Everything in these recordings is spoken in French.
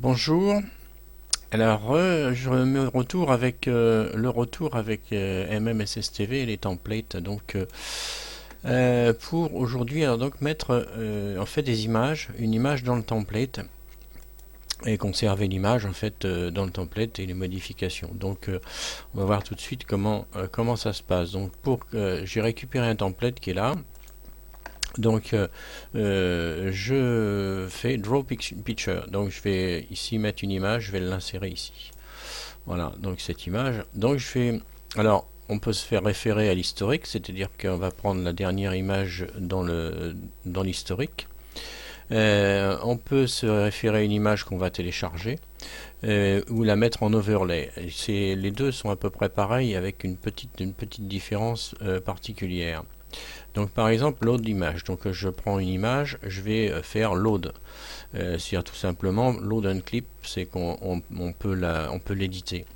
Bonjour. Alors, je me retour avec le retour avec MMSSTV et les templates. Donc, pour aujourd'hui, alors donc mettre en fait des images, une image dans le template et conserver l'image en fait dans le template et les modifications. Donc, on va voir tout de suite comment ça se passe. Donc, j'ai récupéré un template qui est là. Donc, je fais Draw Picture. Donc, je vais ici mettre une image, je vais l'insérer ici. Voilà, donc cette image. Donc, je fais. Alors, on peut se faire référer à l'historique, c'est-à-dire qu'on va prendre la dernière image dans l'historique. On peut se référer à une image qu'on va télécharger ou la mettre en overlay. Les deux sont à peu près pareils avec une petite différence particulière. Donc par exemple, load d'image. Donc je prends une image, je vais faire load. C'est-à-dire tout simplement load un clip, c'est qu'on peut l'éditer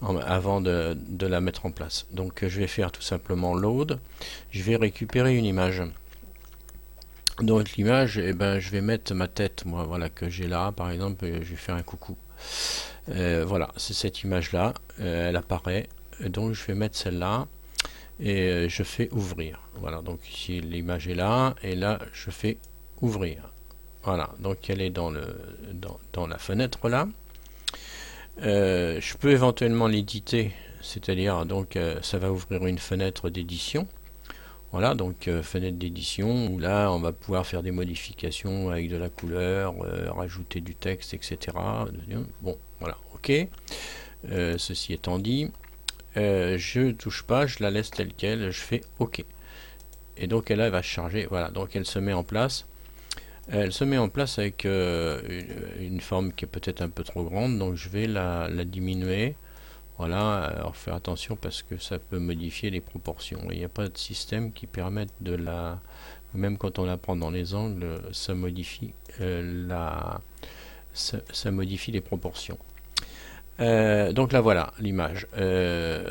avant de la mettre en place. Donc je vais faire tout simplement load. Je vais récupérer une image. Donc l'image, eh ben, je vais mettre ma tête, moi, voilà, que j'ai là, par exemple, je vais faire un coucou. Voilà, c'est cette image-là, elle apparaît. Donc je vais mettre celle-là et je fais ouvrir. Voilà, donc ici l'image est là et là je fais ouvrir. Voilà, donc elle est dans la fenêtre là. Je peux éventuellement l'éditer, c'est-à-dire donc ça va ouvrir une fenêtre d'édition. Voilà, donc fenêtre d'édition où là on va pouvoir faire des modifications avec de la couleur, rajouter du texte, etc. Bon, voilà, ok. Ceci étant dit, je touche pas, je la laisse telle quelle, je fais OK. Et donc elle va charger, voilà, donc elle se met en place. Elle se met en place avec une forme qui est peut-être un peu trop grande, donc je vais la diminuer. Voilà, alors faire attention parce que ça peut modifier les proportions. Il n'y a pas de système qui permette même quand on la prend dans les angles, ça modifie ça modifie les proportions. Donc là voilà l'image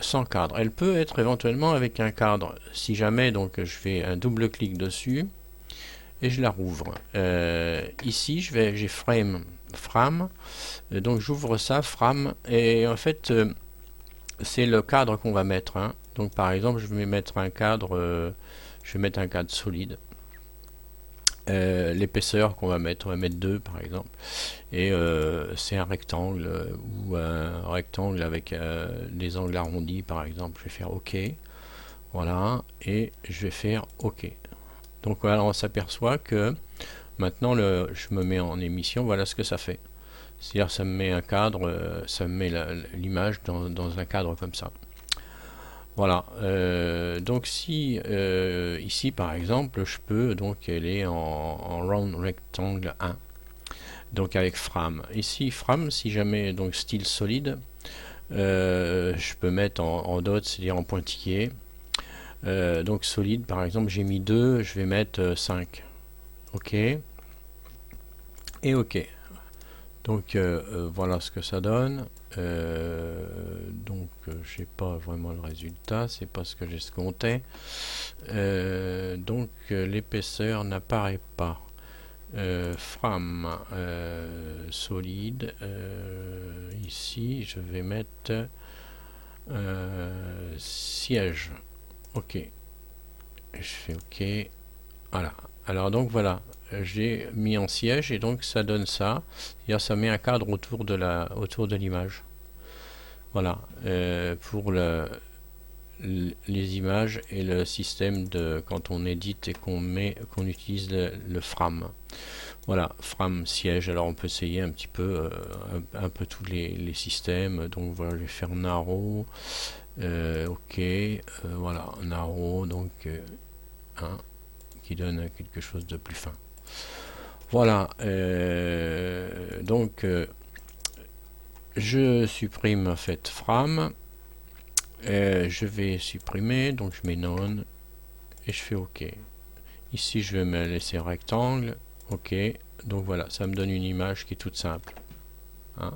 sans cadre. Elle peut être éventuellement avec un cadre. Si jamais donc je fais un double clic dessus et je la rouvre. Ici j'ai frame. Donc j'ouvre ça frame et en fait c'est le cadre qu'on va mettre. Hein. Donc par exemple je vais mettre un cadre, je vais mettre un cadre solide. L'épaisseur qu'on va mettre, on va mettre 2 par exemple. Et c'est un rectangle ou un rectangle avec des angles arrondis par exemple. Je vais faire OK. Voilà. Et je vais faire OK. Donc voilà, on s'aperçoit que maintenant je me mets en émission. Voilà ce que ça fait. C'est-à-dire ça me met un cadre, ça me met l'image dans un cadre comme ça. Voilà. Donc si ici par exemple je peux, donc elle est en round rectangle 1. Donc avec frame. Ici frame, si jamais donc style solide, je peux mettre en dot, c'est-à-dire en pointillé. Donc solide par exemple j'ai mis 2, je vais mettre 5. OK. Et OK. Donc voilà ce que ça donne. Donc j'ai pas vraiment le résultat, c'est pas ce que j'escomptais. Donc l'épaisseur n'apparaît pas. Frame solide. Ici, je vais mettre siège. OK. Je fais OK. Voilà. Alors donc voilà, j'ai mis en siège et donc ça donne ça. C'est-à-dire ça met un cadre autour de l'image. Voilà. Pour les images et le système de quand on édite et qu'on utilise le frame. Voilà, frame siège. Alors on peut essayer un petit peu un peu tous les systèmes. Donc voilà, je vais faire narrow. OK, voilà, narrow, donc qui donne quelque chose de plus fin. Voilà, donc je supprime en fait frame. Je vais supprimer, donc je mets none et je fais OK. Ici je vais me laisser rectangle. OK, donc voilà, ça me donne une image qui est toute simple. Hein.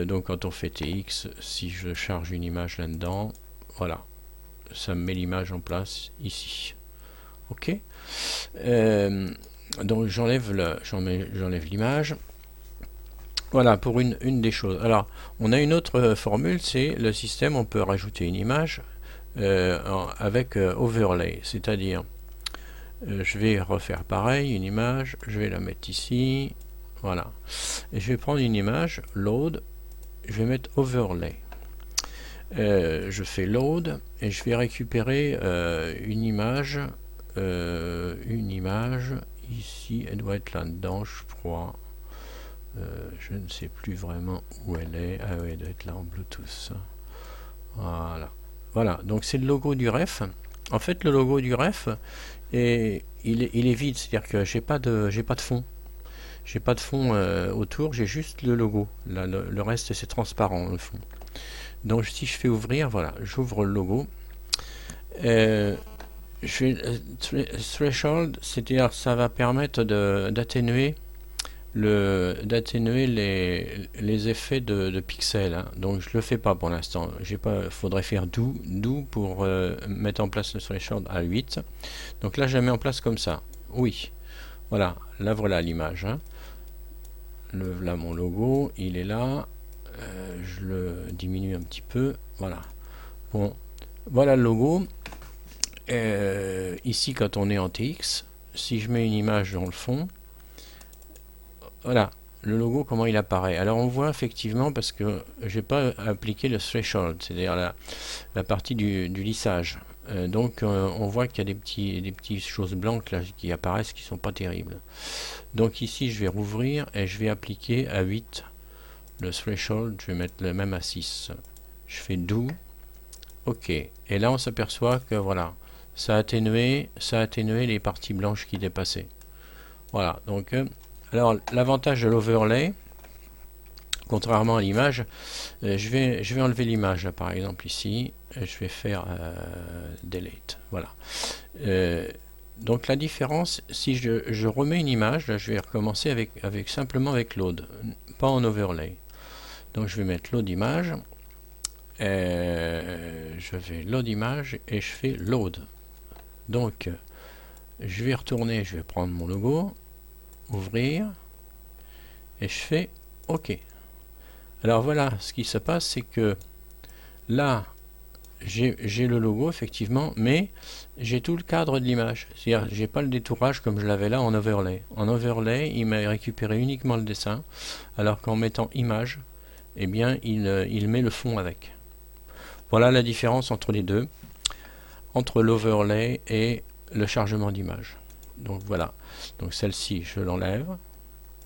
Donc quand on fait TX, si je charge une image là-dedans, voilà, ça me met l'image en place ici. OK. Donc j'enlève l'image. Voilà pour une des choses. Alors, on a une autre formule, c'est le système, on peut rajouter une image avec overlay, c'est-à-dire, je vais refaire pareil, une image, je vais la mettre ici, voilà. Et je vais prendre une image, load, je vais mettre overlay. Je fais load et je vais récupérer une image ici, elle doit être là-dedans, je crois. Je ne sais plus vraiment où elle est. Ah oui, elle doit être là en Bluetooth. Voilà. Voilà, donc c'est le logo du ref. En fait, le logo du ref, il est vide, c'est-à-dire que j'ai pas de fond. J'ai pas de fond autour, j'ai juste le logo. Là, le reste, c'est transparent, le fond. Donc, si je fais ouvrir, voilà, j'ouvre le logo. Threshold, c'est-à-dire ça va permettre d'atténuer les effets de pixels, hein. Donc je le fais pas pour l'instant. Faudrait faire do pour mettre en place le threshold à 8. Donc là je la mets en place comme ça. Oui, voilà, là voilà l'image, hein. Là mon logo, il est là. Je le diminue un petit peu. Voilà. Bon, voilà le logo. Ici quand on est en TX, si je mets une image dans le fond, voilà, le logo, comment il apparaît. Alors on voit effectivement, parce que j'ai pas appliqué le threshold, c'est-à-dire la partie du lissage. Donc on voit qu'il y a des petites choses blanches là qui apparaissent qui sont pas terribles. Donc ici je vais rouvrir et je vais appliquer à 8 le threshold, je vais mettre le même à 6. Je fais do, ok. Et là on s'aperçoit que voilà, ça a atténué les parties blanches qui dépassaient. Voilà, donc alors l'avantage de l'overlay, contrairement à l'image, je vais enlever l'image par exemple ici, je vais faire delete, voilà. Donc la différence, si je remets une image, là je vais recommencer simplement avec load, pas en overlay. Donc je vais mettre load image, je vais load image et je fais load. Donc je vais retourner, je vais prendre mon logo, ouvrir, et je fais OK. Alors voilà, ce qui se passe, c'est que là, j'ai le logo, effectivement, mais j'ai tout le cadre de l'image. C'est-à-dire, j'ai pas le détourage comme je l'avais là en overlay. En overlay, il m'a récupéré uniquement le dessin, alors qu'en mettant image, eh bien, il met le fond avec. Voilà la différence entre les deux, entre l'overlay et le chargement d'image. Donc voilà. Donc celle-ci, je l'enlève.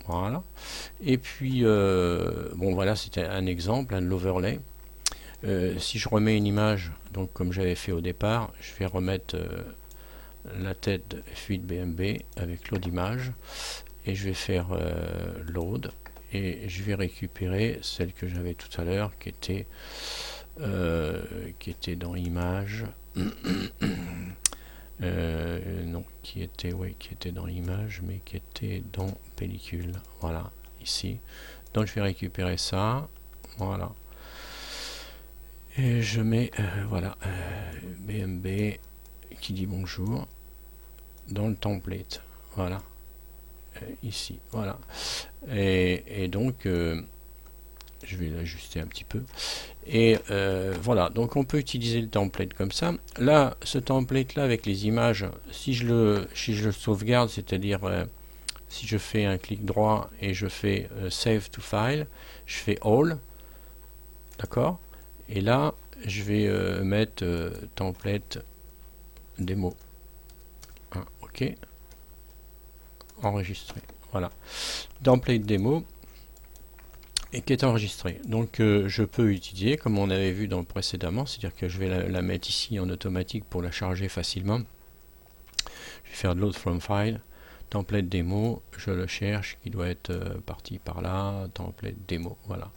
Voilà. Et puis, bon voilà, c'était un exemple, de l'overlay. Si je remets une image, donc comme j'avais fait au départ, je vais remettre la tête de F8 BMB avec load image et je vais faire load et je vais récupérer celle que j'avais tout à l'heure qui était dans image. Non, qui était dans l'image, mais qui était dans pellicule. Voilà, ici. Donc je vais récupérer ça. Voilà. Et je mets, voilà, BMB qui dit bonjour dans le template. Voilà. Ici. Voilà. Et donc, je vais l'ajuster un petit peu. Et voilà, donc on peut utiliser le template comme ça. Là, ce template là avec les images, si je le sauvegarde, c'est-à-dire si je fais un clic droit et je fais save to file, je fais all, d'accord, et là je vais mettre template démo, hein, ok, enregistré, voilà, template démo et qui est enregistré. Donc je peux utiliser comme on avait vu dans le précédemment, c'est-à-dire que je vais la mettre ici en automatique pour la charger facilement. Je vais faire de load from file, template démo, je le cherche, qui doit être parti par là, template démo, voilà.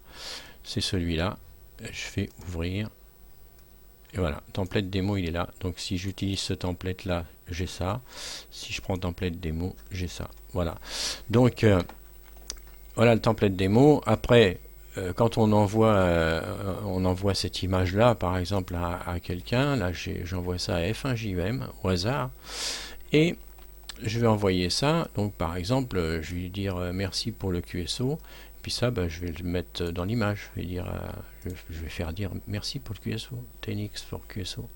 C'est celui-là, je fais ouvrir, et voilà, template démo il est là. Donc si j'utilise ce template là, j'ai ça. Si je prends template démo, j'ai ça. Voilà. Donc voilà le template démo. Après, quand on envoie cette image là, par exemple à quelqu'un, là j'envoie ça à F1JEM au hasard, et je vais envoyer ça. Donc par exemple, je vais lui dire merci pour le QSO. Puis ça, je vais le mettre dans l'image. Je vais dire, je vais faire dire merci pour le QSO, TNX pour QSO.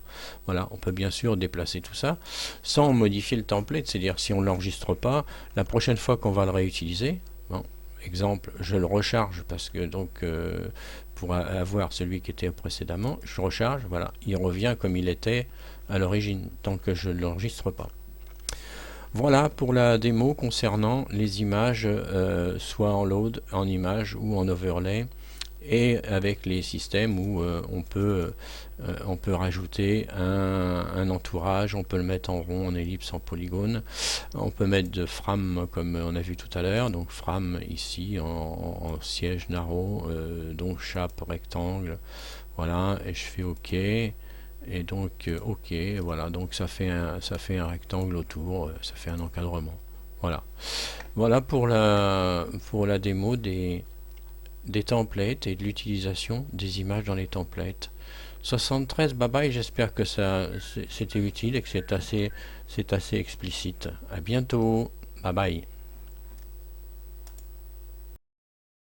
Voilà, on peut bien sûr déplacer tout ça sans modifier le template. C'est-à-dire si on ne l'enregistre pas, la prochaine fois qu'on va le réutiliser, bon, exemple, je le recharge parce que donc pour avoir celui qui était précédemment, je recharge, voilà, il revient comme il était à l'origine, tant que je ne l'enregistre pas. Voilà pour la démo concernant les images, soit en load, en image ou en overlay, et avec les systèmes où on peut rajouter un entourage, on peut le mettre en rond, en ellipse, en polygone, on peut mettre de frame comme on a vu tout à l'heure, donc frame ici en siège narrow, donc chape rectangle, voilà, et je fais OK. Et donc OK, voilà, donc ça fait un rectangle autour, ça fait un encadrement. Voilà. Voilà pour la démo des templates et de l'utilisation des images dans les templates. 73, bye bye, j'espère que ça c'était utile et que c'est assez explicite. À bientôt, bye bye.